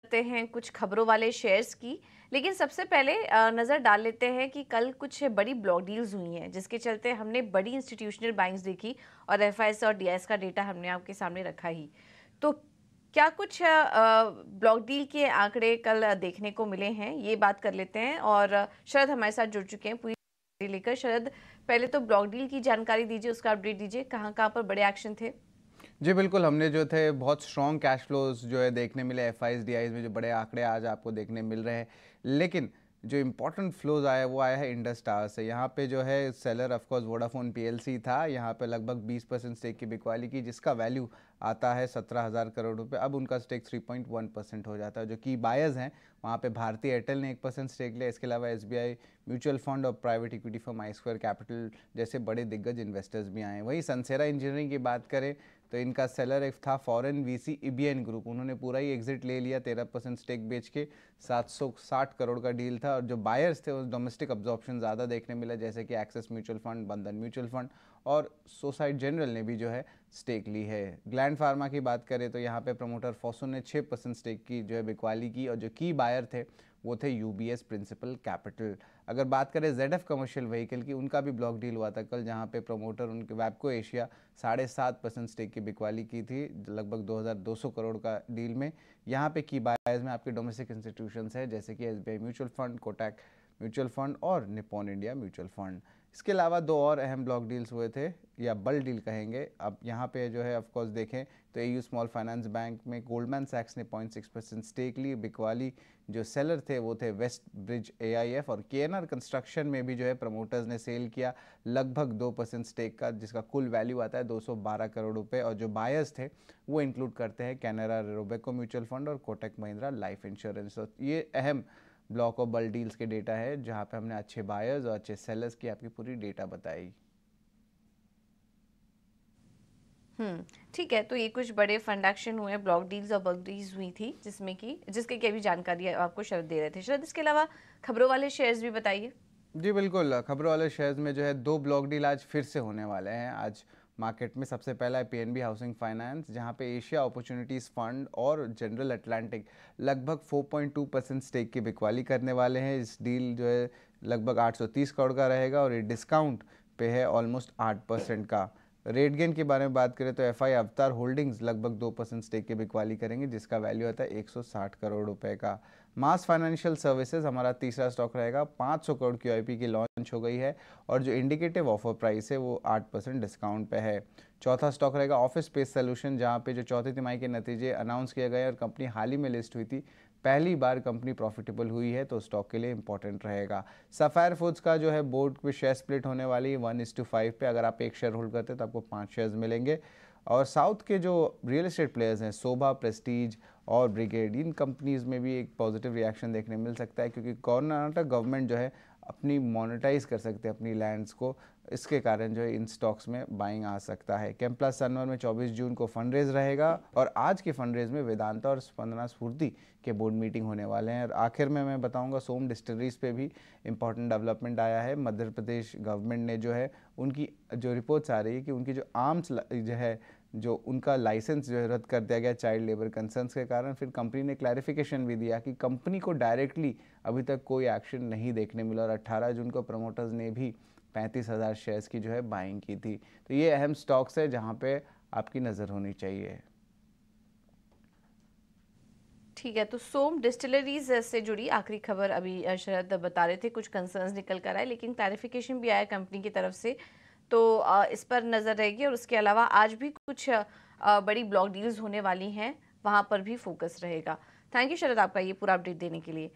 करते हैं कुछ खबरों वाले शेयर्स की। लेकिन सबसे पहले नज़र डाल लेते हैं कि कल कुछ बड़ी ब्लॉक डील्स हुई हैं जिसके चलते हमने बड़ी इंस्टीट्यूशनल बाइंग्स देखी और एफआईएस और डीआईएस का डेटा हमने आपके सामने रखा ही। तो क्या कुछ ब्लॉक डील के आंकड़े कल देखने को मिले हैं, ये बात कर लेते हैं। और शरद हमारे साथ जुड़ चुके हैं पूरी जानकारी लेकर। शरद, पहले तो ब्लॉक डील की जानकारी दीजिए, उसका अपडेट दीजिए, कहाँ कहाँ पर बड़े एक्शन थे। जी बिल्कुल, हमने जो थे बहुत स्ट्रॉन्ग कैश फ्लोज जो है देखने मिले एफआईज डीआईज में, जो बड़े आंकड़े आज आपको देखने मिल रहे हैं। लेकिन जो इम्पोर्टेंट फ्लोज आया वो आया है इंडस टावर से। यहाँ पे जो है seller of course Vodafone PLC था। यहाँ पे लगभग 20% स्टेक की बिकवाली की, जिसका वैल्यू आता है 17,000 करोड़ रुपए। अब उनका स्टेक 3.1% हो जाता है। जो की बायर्स हैं वहाँ पे भारतीय एयरटेल ने 1% स्टेक लिया। इसके अलावा एसबीआई म्यूचुअल फंड और private equity firm I square capital जैसे बड़े दिग्गज इन्वेस्टर्स भी आए हैं। वहीं सनसेरा इंजीनियरिंग की बात करें तो इनका सेलर एक था फॉरेन वीसी ईबीएन ग्रुप। उन्होंने पूरा ही एग्जिट ले लिया, 13% स्टेक बेच के। 760 करोड़ का डील था। और जो बायर्स थे उस डोमेस्टिक अब्जॉर्प्शन ज़्यादा देखने मिला, जैसे कि एक्सेस म्यूचुअल फंड, बंधन म्यूचुअल फंड और सोसाइटी जनरल ने भी जो है स्टेक ली है। ग्लैंड फार्मा की बात करें तो यहाँ पे प्रमोटर फॉसो ने 6% स्टेक की जो है बिकवाली की। और जो की बायर थे वो थे यूबीएस प्रिंसिपल कैपिटल। अगर बात करें जेडएफ कमर्शियल व्हीकल की, उनका भी ब्लॉक डील हुआ था कल, जहाँ पे प्रमोटर उनके वैबको एशिया 7.5% स्टेक की बिकवाली की थी, लगभग 2,200 करोड़ का डील में। यहाँ पे की बायर्स में आपके डोमेस्टिक इंस्टीट्यूशंस है, जैसे कि SBI mutual fund, Kotak mutual fund और निप्पॉन इंडिया म्यूचुअल फंड। इसके अलावा दो और अहम ब्लॉक डील्स हुए थे, या बल डील कहेंगे। अब यहाँ पे जो है ऑफकोर्स देखें तो एयू स्मॉल फाइनेंस बैंक में गोल्डमैन सैक्स ने 0.6% स्टेक ली। बिकवाली जो सेलर थे वो थे वेस्ट ब्रिज एआईएफ। और केएनआर कंस्ट्रक्शन में भी जो है प्रमोटर्स ने सेल किया लगभग 2% स्टेक का, जिसका कुल वैल्यू आता है 212 करोड़ रुपए। और जो बायर्स थे वो इंक्लूड करते हैं कैनरा रोबेको म्यूचुअल फंड और कोटक महिंद्रा लाइफ इंश्योरेंस। तो ये अहम ब्लॉक और बल डील्स के डेटा है, जहाँ पे हमने अच्छे बायर्स और अच्छे सेलर्स की आपकी पूरी डेटा बताई। ठीक है। तो ये कुछ बड़े फंड एक्शन हुए, ब्लॉक डील्स और बल्क डील्स हुई थी, जिसके की अभी जानकारी आपको शरद दे रहे थे। शरद, इसके अलावा खबरों वाले शेयर्स भी बताइए। जी बिल्कुल, खबरों वाले शेयर्स में जो है दो ब्लॉक डील आज फिर से होने वाले हैं आज मार्केट में। सबसे पहला है पीएनबी हाउसिंग फाइनेंस, जहां पे एशिया अपॉर्चुनिटीज़ फंड और जनरल अटलांटिक लगभग 4.2% स्टेक की बिकवाली करने वाले हैं। इस डील जो है लगभग 830 करोड़ का रहेगा और ये डिस्काउंट पे है ऑलमोस्ट 8% का। रेटगेन के बारे में बात करें तो एफआई अवतार होल्डिंग्स लगभग 2% स्टेक की बिकवाली करेंगे, जिसका वैल्यू आता है 160 करोड़ रुपए का। मास फाइनेंशियल सर्विसेज हमारा तीसरा स्टॉक रहेगा। 500 करोड़ क्यूआईपी की लॉन्च हो गई है और जो इंडिकेटिव ऑफर प्राइस है वो 8% डिस्काउंट पे है। चौथा स्टॉक रहेगा ऑफिस स्पेस सोल्यूशन, जहाँ पे जो चौथी तिमाही के नतीजे अनाउंस किए गए और कंपनी हाल ही में लिस्ट हुई थी, पहली बार कंपनी प्रॉफिटेबल हुई है, तो स्टॉक के लिए इंपॉर्टेंट रहेगा। सफायर फूड्स का जो है बोर्ड पे शेयर स्प्लिट होने वाली है 1:5 पे। अगर आप एक शेयर होल्ड करते हैं तो आपको 5 शेयर्स मिलेंगे। और साउथ के जो रियल एस्टेट प्लेयर्स हैं, शोभा, प्रेस्टीज और ब्रिगेड, इन कंपनीज में भी एक पॉजिटिव रिएक्शन देखने मिल सकता है, क्योंकि कर्नाटक गवर्नमेंट जो है अपनी मोनेटाइज कर सकते हैं अपनी लैंड्स को। इसके कारण जो है इन स्टॉक्स में बाइंग आ सकता है। कैंप्लस सनवर में 24 जून को फंड रेज रहेगा और आज के फंड रेज में वेदांता और स्पंदना स्फूर्ति के बोर्ड मीटिंग होने वाले हैं। और आखिर में मैं बताऊंगा सोम डिस्टिलरीज पे भी इंपॉर्टेंट डेवलपमेंट आया है। मध्य प्रदेश गवर्नमेंट ने जो है उनकी जो रिपोर्ट्स आ रही है कि उनकी जो आर्म्स जो है, जो उनका लाइसेंस जो है रद्द कर दिया गया चाइल्ड लेबर कंसर्न्स के कारण। फिर कंपनी ने क्लैरिफिकेशन भी दिया कि कंपनी को डायरेक्टली अभी तक कोई एक्शन नहीं देखने मिला। और 18 जून को प्रमोटर्स ने भी 35,000 शेयर्स की जो है बाइंग की थी। तो ये अहम स्टॉक्स है जहां पे आपकी नज़र होनी चाहिए। ठीक है। तो सोम डिस्टिलरीज से जुड़ी आखिरी खबर अभी शरद बता रहे थे, कुछ कंसर्न्स निकल कर आए लेकिन क्लैरिफिकेशन भी आया कंपनी की तरफ से, तो इस पर नज़र रहेगी। और उसके अलावा आज भी कुछ बड़ी ब्लॉक डील्स होने वाली हैं, वहां पर भी फोकस रहेगा। थैंक यू शरद, आपका ये पूरा अपडेट देने के लिए।